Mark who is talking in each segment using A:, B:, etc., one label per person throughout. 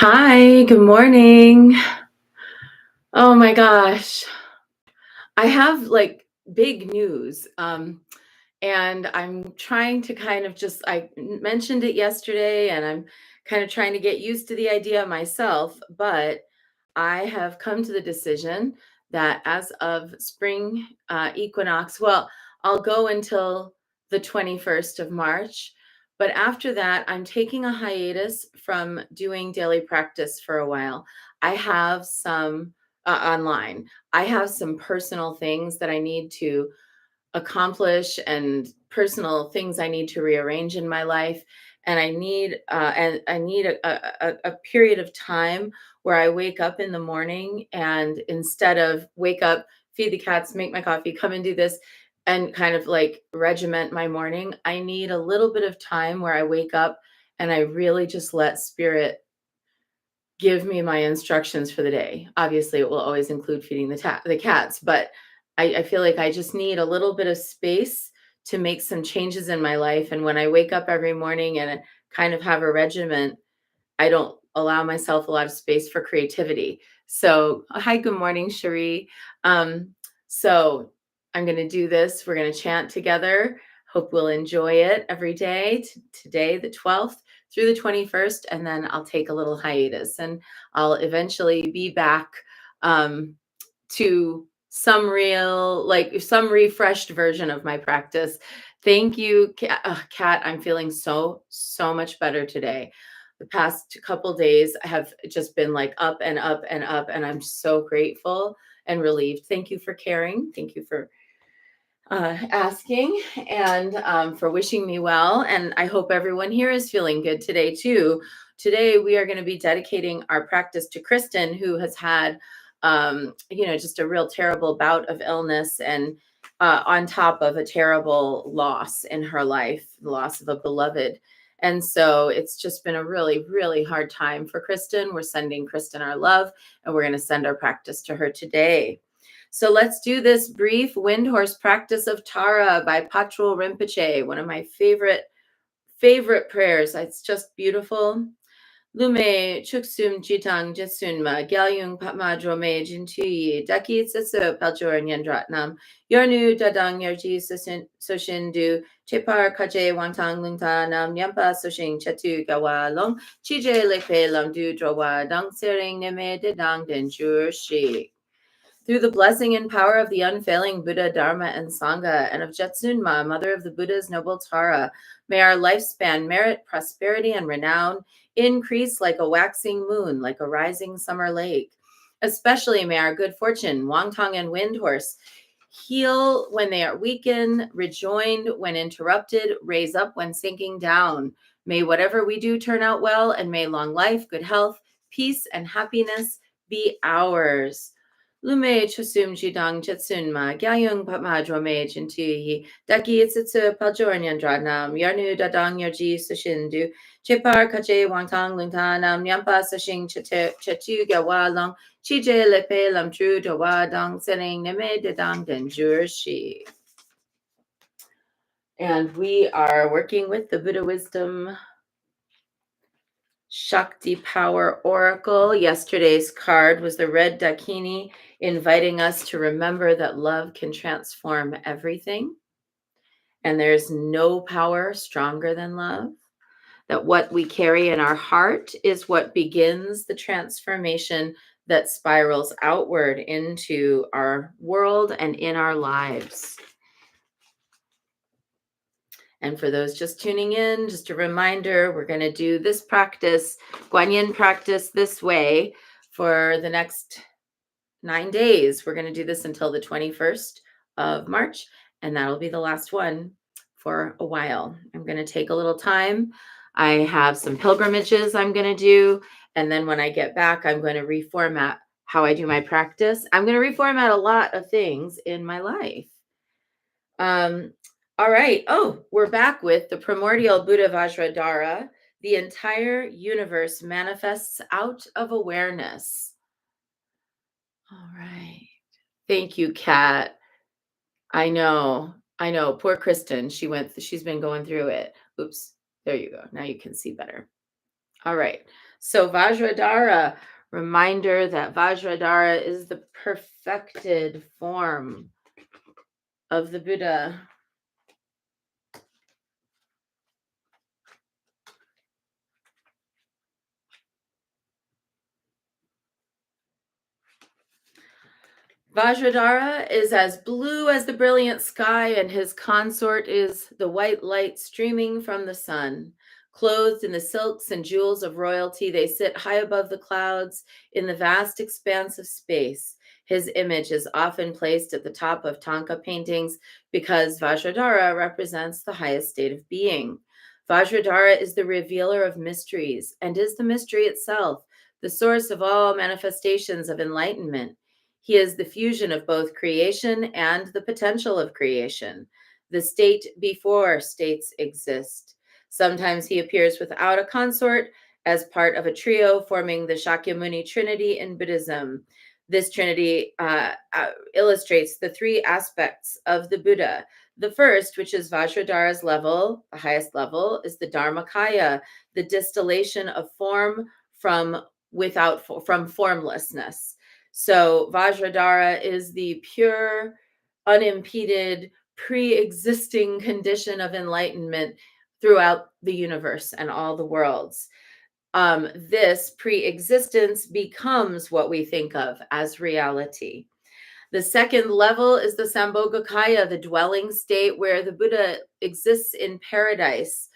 A: Hi, good morning. Oh my gosh. I have like big news. And I'm trying to kind of just, mentioned it yesterday and I'm kind of trying to get used to the idea myself, but I have come to the decision that as of spring equinox, well, I'll go until the 21st of March. But after that, I'm taking a hiatus from doing daily practice for a while. I have some online. I have some personal things that I need to accomplish and personal things I need to rearrange in my life. And I need a period of time where I wake up in the morning and instead of wake up, feed the cats, make my coffee, come and do this and kind of like regiment my morning, I need a little bit of time where I wake up and I really just let spirit give me my instructions for the day. Obviously, it will always include feeding the cats, but I feel like I just need a little bit of space to make some changes in my life. And when I wake up every morning and kind of have a regiment, I don't allow myself a lot of space for creativity. So, hi, good morning, Cherie. Um, so, I'm going to do this. We're going to chant together. Hope we'll enjoy it every day. Today, the 12th through the 21st, and then I'll take a little hiatus and I'll eventually be back um, to some refreshed version of my practice. Thank you, Kat. I'm feeling so much better today. The past couple days have just been like up and up and up, and I'm so grateful and relieved. Thank you for caring. Thank you for asking and for wishing me well. And I hope everyone here is feeling good today, too. Today, we are going to be dedicating our practice to Kristen, who has had, just a real terrible bout of illness and on top of a terrible loss in her life, the loss of a beloved. And so it's just been a really, really hard time for Kristen. We're sending Kristen our love, and we're going to send our practice to her today. So let's do this brief wind horse practice of Tara by Patrul Rinpoche, one of my favorite prayers. It's just beautiful. Lume chuksum jitang jetsunma galyung patma drome jintuyi daki tsetsu paljor nyandratnam yarnu dadang yarji soshindu chepar kaje wangtang lungta nam nyampa soshin chetu gawa long chije lepe lamdu drowa dang sering neme dedang denjur shi. Through the blessing and power of the unfailing Buddha, Dharma, and Sangha, and of Jetsunma, mother of the Buddha's noble Tara, may our lifespan merit prosperity and renown, increase like a waxing moon, like a rising summer lake. Especially may our good fortune, Wangtong and Windhorse, heal when they are weakened, rejoined when interrupted, raise up when sinking down. May whatever we do turn out well, and may long life, good health, peace, and happiness be ours. Lume chusum jidang jetsunma gyayung patma drome jintuyi daki itsutsu paljornyan dradnam yarnu dadang yarji sushindu chepar kache wangtang lungtanam nyampa sashing chetu gawa long chije lepe lamtru dawa dang sening neme dedang denjur shi. And we are working with the Buddha Wisdom Shakti Power Oracle. Yesterday's card was the red Dakini, inviting us to remember that love can transform everything. And there's no power stronger than love. That what we carry in our heart is what begins the transformation that spirals outward into our world and in our lives. And for those just tuning in, just a reminder, we're going to do this practice, Guanyin practice this way for the next 9 days. We're going to do this until the 21st of March, and that'll be the last one for a while. I'm going to take a little time. I have some pilgrimages I'm going to do, and then when I get back, I'm going to reformat how I do my practice. I'm going to reformat a lot of things in my life. All right. Oh, we're back with the primordial Buddha Vajradhara. The entire universe manifests out of awareness. All right. Thank you, Kat. I know. Poor Kristen. She's been going through it. Oops. There you go. Now you can see better. All right. So Vajradhara, reminder that Vajradhara is the perfected form of the Buddha. Vajradhara is as blue as the brilliant sky, and his consort is the white light streaming from the sun. Clothed in the silks and jewels of royalty, they sit high above the clouds in the vast expanse of space. His image is often placed at the top of Tanka paintings because Vajradhara represents the highest state of being. Vajradhara is the revealer of mysteries and is the mystery itself, the source of all manifestations of enlightenment. He is the fusion of both creation and the potential of creation, the state before states exist. Sometimes he appears without a consort as part of a trio forming the Shakyamuni Trinity in Buddhism. This trinity illustrates the three aspects of the Buddha. The first, which is Vajradhara's level, the highest level, is the Dharmakaya, the distillation of form from from formlessness. So Vajradhara is the pure, unimpeded, pre-existing condition of enlightenment throughout the universe and all the worlds. This pre-existence becomes what we think of as reality. The second level is the Sambhogakaya, the dwelling state where the Buddha exists in paradise.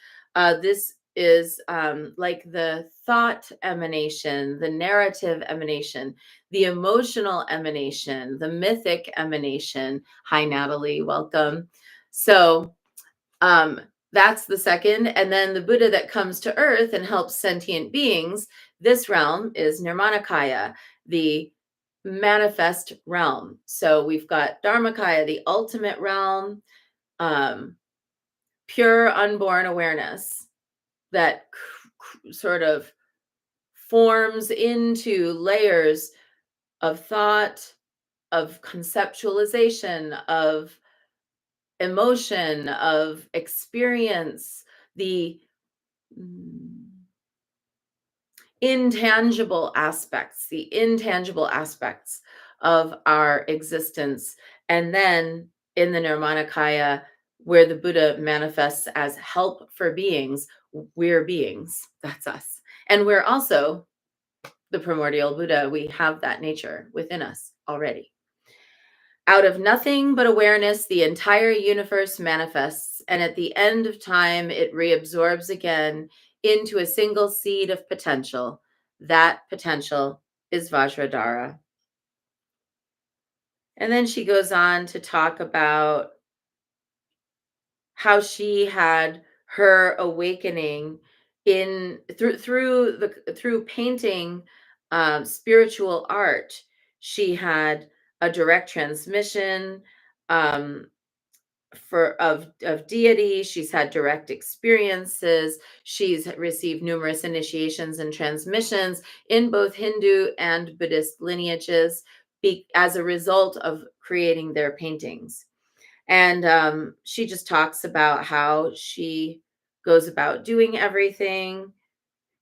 A: This is like the thought emanation, the narrative emanation, the emotional emanation, the mythic emanation. Hi, Natalie, welcome. So, um, that's the second. And then the Buddha that comes to earth and helps sentient beings, this realm is Nirmanakaya, the manifest realm. So we've got Dharmakaya, the ultimate realm, um, pure unborn awareness that sort of forms into layers of thought, of conceptualization, of emotion, of experience, the mm, the intangible aspects of our existence. And then in the Nirmanakaya, where the Buddha manifests as help for beings, we're beings. That's us. And we're also the primordial Buddha. We have that nature within us already. Out of nothing but awareness, the entire universe manifests, and at the end of time, it reabsorbs again into a single seed of potential. That potential is Vajradhara. And then she goes on to talk about how she had her awakening in through painting spiritual art. She had a direct transmission um, of deity. She's had direct experiences. She's received numerous initiations and transmissions in both Hindu and Buddhist lineages as a result of creating their paintings. And she just talks about how she goes about doing everything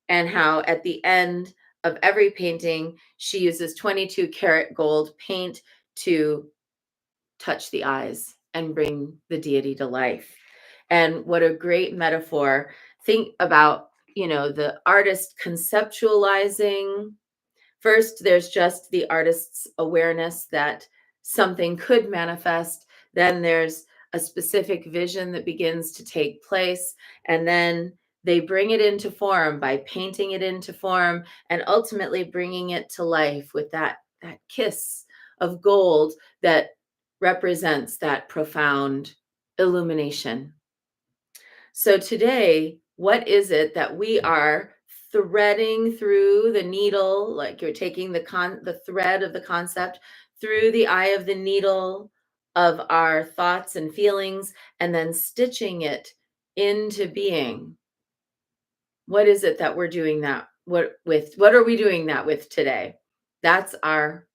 A: and how at the end of every painting, she uses 22 karat gold paint to touch the eyes and bring the deity to life. And what a great metaphor. Think about, the artist conceptualizing. First, there's just the artist's awareness that something could manifest. Then there's a specific vision that begins to take place. And then they bring it into form by painting it into form and ultimately bringing it to life with that kiss of gold that represents that profound illumination. So today, what is it that we are threading through the needle, like you're taking the thread of the concept through the eye of the needle of our thoughts and feelings and then stitching it into being? What is it that we're doing that what are we doing that with today? That's our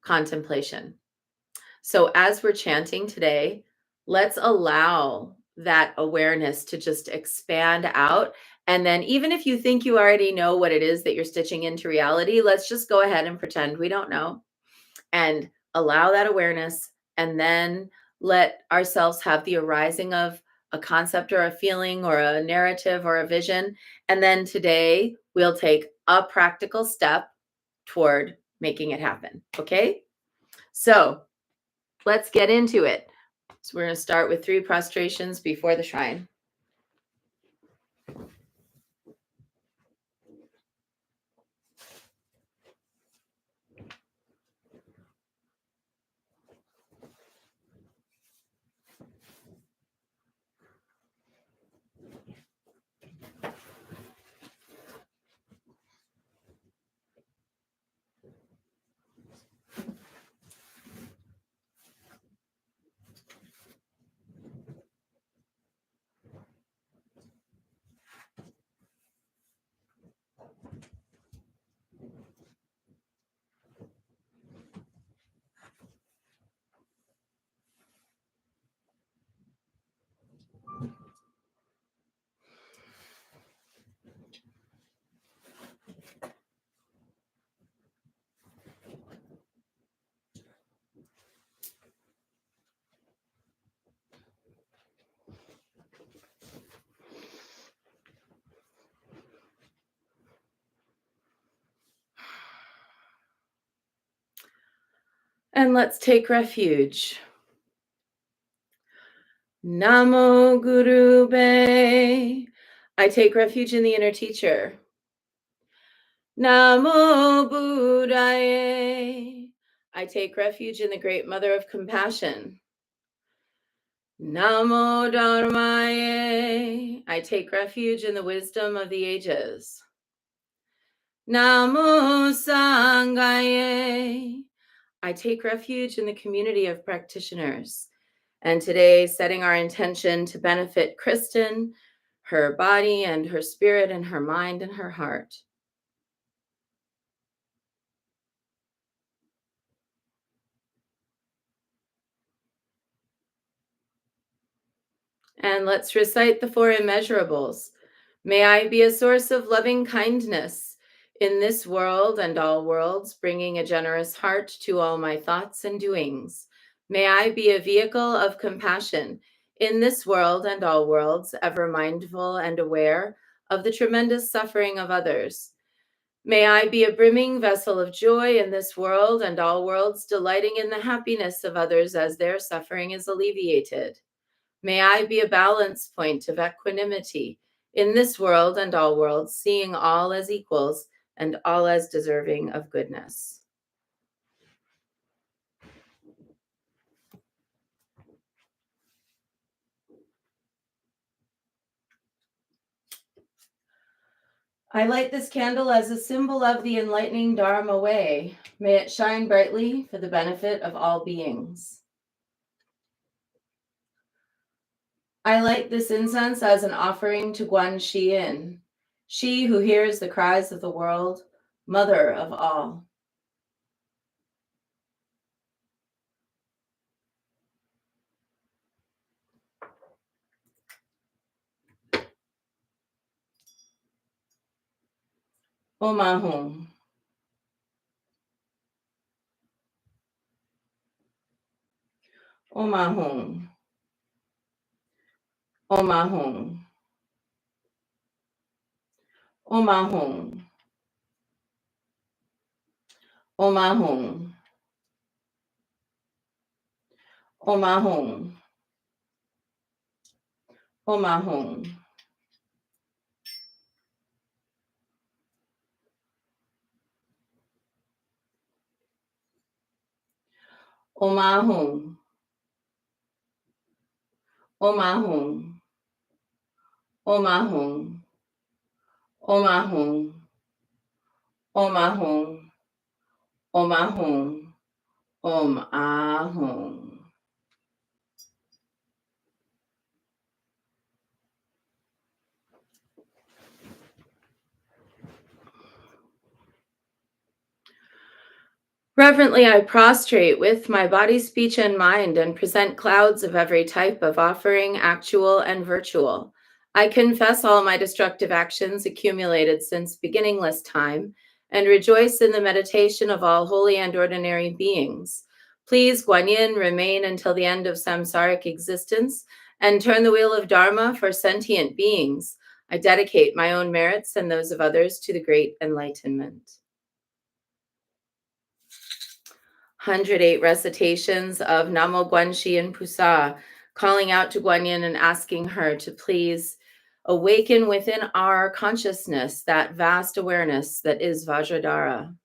A: contemplation. So as we're chanting today, let's allow that awareness to just expand out And then even if you think you already know what it is that you're stitching into reality, let's just go ahead and pretend we don't know and allow that awareness, and then let ourselves have the arising of a concept or a feeling or a narrative or a vision. And then today we'll take a practical step toward making it happen. Okay? So let's get into it. So we're going to start with 3 prostrations before the shrine. And let's take refuge. Namo Guru Be. I take refuge in the inner teacher. Namo Buddhaye. I take refuge in the great mother of compassion. Namo Dharmaye. I take refuge in the wisdom of the ages. Namo Sanghaye. I take refuge in the community of practitioners. And today, setting our intention to benefit Kristen, her body and her spirit and her mind and her heart. And let's recite the 4 immeasurables. May I be a source of loving kindness in this world and all worlds, bringing a generous heart to all my thoughts and doings. May I be a vehicle of compassion in this world and all worlds, ever mindful and aware of the tremendous suffering of others. May I be a brimming vessel of joy in this world and all worlds, delighting in the happiness of others as their suffering is alleviated. May I be a balance point of equanimity in this world and all worlds, seeing all as equals and all as deserving of goodness. I light this candle as a symbol of the enlightening Dharma way. May it shine brightly for the benefit of all beings. I light this incense as an offering to Guan Xiyin, she who hears the cries of the world, mother of all. Om Ahum. Om Ahum. Om Ahum. Om Ahum. Om Ahum. Om Ahum. Om Ahum. Om Ahum. Om Ahum. Om Ahum. Om Ahum. Om Ahum. Om Ahum. Om Ahum. Reverently, I prostrate with my body, speech, and mind and present clouds of every type of offering, actual and virtual. I confess all my destructive actions accumulated since beginningless time and rejoice in the meditation of all holy and ordinary beings. Please, Guanyin, remain until the end of samsaric existence and turn the wheel of Dharma for sentient beings. I dedicate my own merits and those of others to the great enlightenment. 108 recitations of Namo Guanxi and Pusa, calling out to Guanyin and asking her to please awaken within our consciousness that vast awareness that is Vajradhara.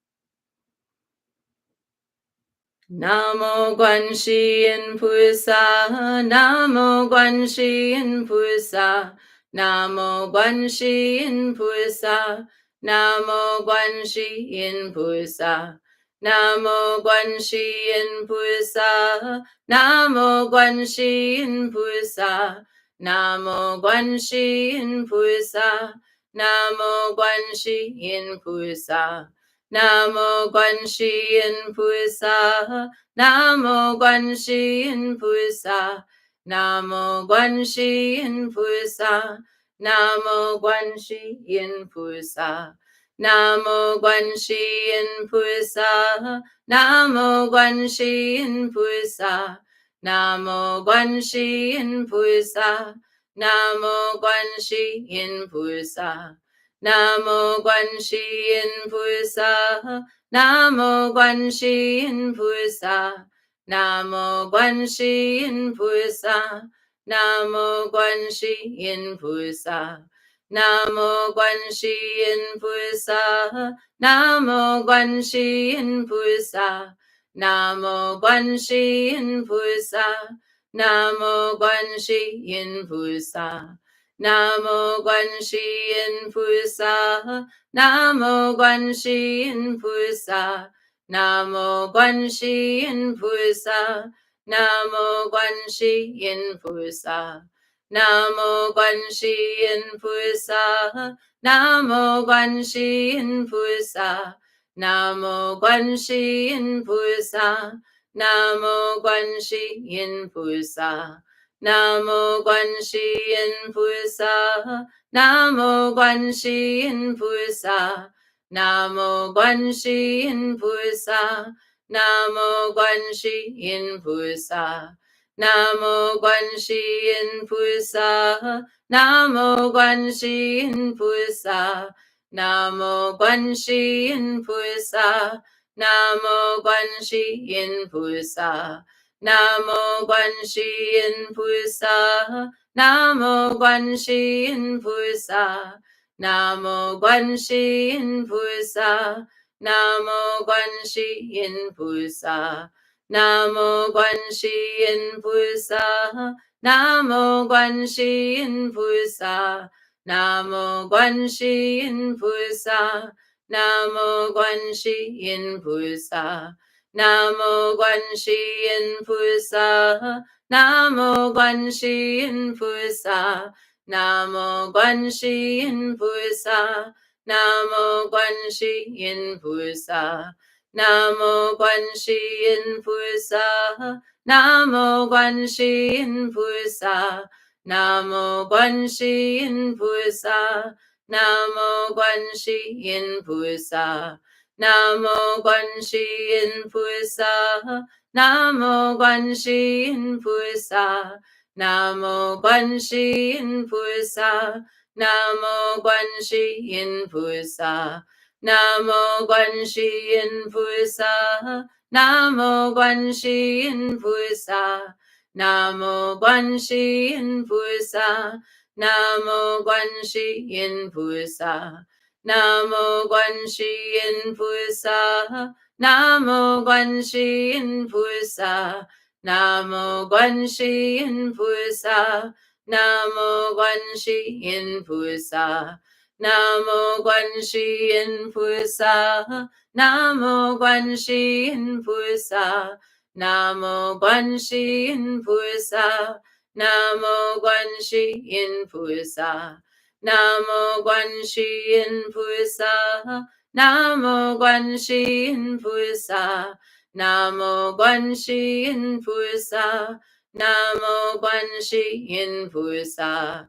A: Namo Guanxi and Pusa, Namo Guanxi and Pusa, Namo Guanxi and Pusa, Namo Guanxi and Pusa. Namo Guanxi and Pusa, Namo Guanxi and Pusa, Namo Guanxi and Pusa, Namo Guanxi and Pusa. Namo Guanxi and Pusa, Namo Guanxi and Pusa, Namo Guanxi and Pusa, Namo Guanxi and Pusa. Namo Guanxi and Pusa, Namo Guanxi and Pusa, Namo Guanxi and Pusa, Namo Guanxi and Pusa. Namo Guanxi and Pusa, Namo Guanxi and Pusa, Namo Guanxi and Pusa, Namo Guanxi and Pusa. Namo Guanxi and Pusa, Namo Guanxi and Pusa, Namo Guanxi and Pusa, Namo Guanxi and Pusa. Namo Guanxi and Pusa, Namo Guanxi and Pusa, Namo Guanxi and Pusa, Namo Guanxi and Pusa. Namo Guanxi and Pusa, Namo Guanxi and Pusa, Namo Guanxi and Pusa, Namo Guanxi and Pusa. Namo Guanxi and Pusa, Namo Guanxi and Pusa, Namo Guanxi and Pusa, Namo Guanxi and Pusa. Namo Guanxi and Pusa, Namo Guanxi and Pusa, Namo Guanxi and Pusa, Namo Guanxi and Pusa. Namo Guanxi and Pusa, Namo Guanxi and Pusa, Namo Guanxi and Pusa, Namo Guanxi and Pusa. Namo Guanxi and Pusa, Namo Guanxi and Pusa, Namo Guanxi and Pusa, Namo Guanxi and Pusa. Namo Guanxi and Pusa, Namo Guanxi and Pusa, Namo Guanxi and Pusa, Namo Guanxi and Pusa. Namo Guanxi and Pusa, Namo Guanxi and Pusa, Namo Guanxi and Pusa, Namo Guanxi and Pusa. Namo Guanxi and Pusa, Namo Guanxi and Pusa, Namo Guanxi and Pusa, Namo Guanxi and Pusa. Namo Guanxi and Pusa, Namo Guanxi and Pusa, Namo Guanxi and Pusa, Namo Guanxi and Pusa. Namo Guanxi and Pusa, Namo Guanxi and Pusa, Namo Guanxi and Pusa, Namo Guanxi and Pusa. Namo Guanxi and Pusa, Namo Guanxi and Pusa, Namo Guanxi and Pusa, Namo Guanxi and Pusa. Namo Guanxi and Pusa, Namo Guanxi and Pusa, Namo Guanxi and Pusa, Namo Guanxi and Pusa.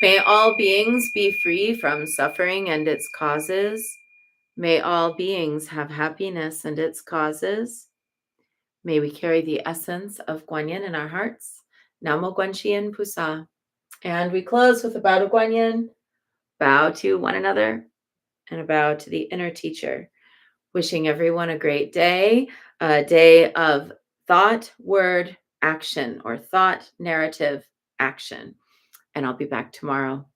A: May all beings be free from suffering and its causes. May all beings have happiness and its causes. May we carry the essence of Guanyin in our hearts. Namo Guanxian Pusa. And we close with a bow to Guanyin, bow to one another, and a bow to the inner teacher. Wishing everyone a great day, a day of thought, word, action, or thought, narrative, action. And I'll be back tomorrow.